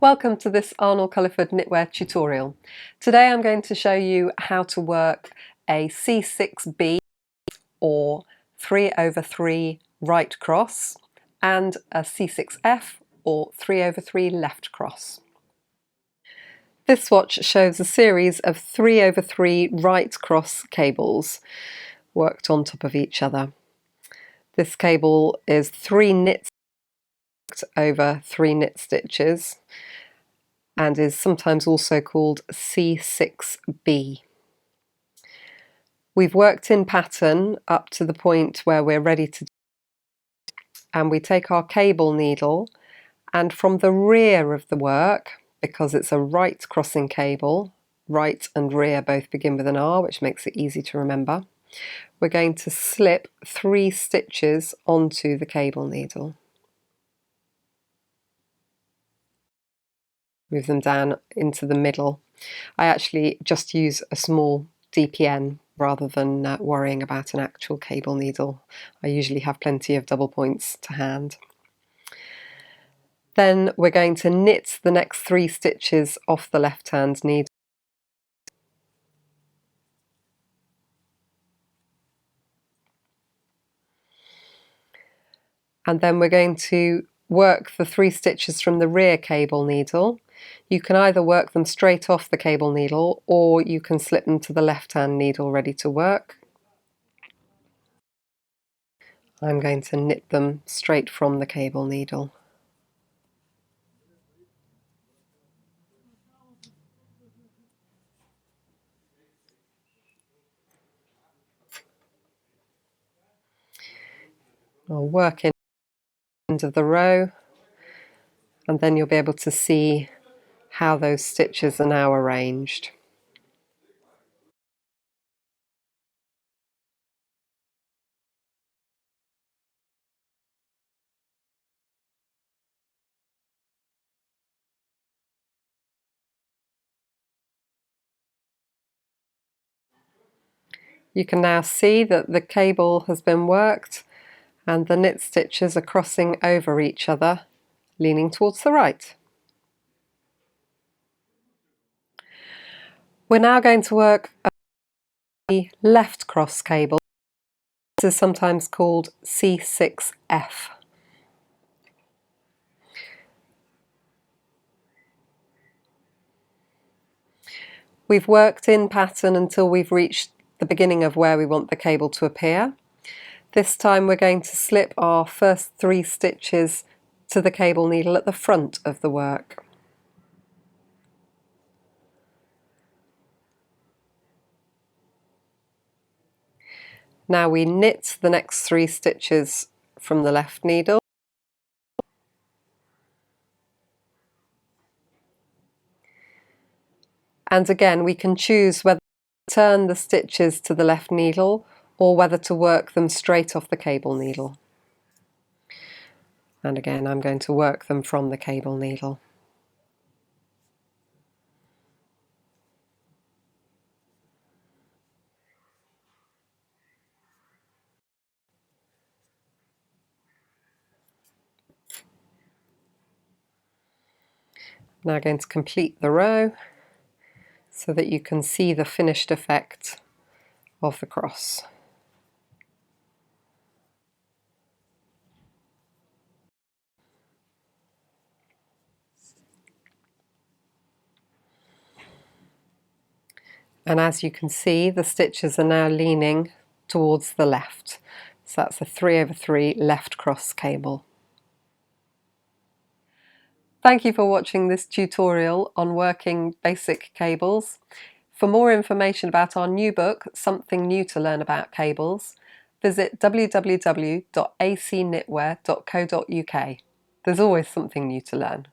Welcome to this Arnall-Culliford Knitwear tutorial. Today I'm going to show you how to work a C6B or 3/3 right cross and a C6F or 3/3 left cross. This swatch shows a series of 3/3 right cross cables worked on top of each other. This cable is 3 knits over 3 knit stitches and is sometimes also called C6B. We've worked in pattern up to the point where we're ready to, and we take our cable needle, and from the rear of the work, because it's a right crossing cable, right and rear both begin with an R, which makes it easy to remember, we're going to slip 3 stitches onto the cable needle. Move them down into the middle. I actually just use a small DPN rather than worrying about an actual cable needle. I usually have plenty of double points to hand. Then we're going to knit the next 3 stitches off the left hand needle. And then we're going to work the 3 stitches from the rear cable needle. You can either work them straight off the cable needle or you can slip them to the left hand needle ready to work. I'm going to knit them straight from the cable needle. I'll work in the end of the row, and then you'll be able to see how those stitches are now arranged. You can now see that the cable has been worked and the knit stitches are crossing over each other, leaning towards the right. We're now going to work a left cross cable. This is sometimes called C6F. We've worked in pattern until we've reached the beginning of where we want the cable to appear. This time we're going to slip our first 3 stitches to the cable needle at the front of the work. Now we knit the next 3 stitches from the left needle. And again, we can choose whether to turn the stitches to the left needle or whether to work them straight off the cable needle. And again, I'm going to work them from the cable needle. Now going to complete the row so that you can see the finished effect of the cross. And as you can see, the stitches are now leaning towards the left. So that's a 3/3 left cross cable. Thank you for watching this tutorial on working basic cables. For more information about our new book, Something New to Learn About Cables, visit www.acknitwear.co.uk. There's always something new to learn.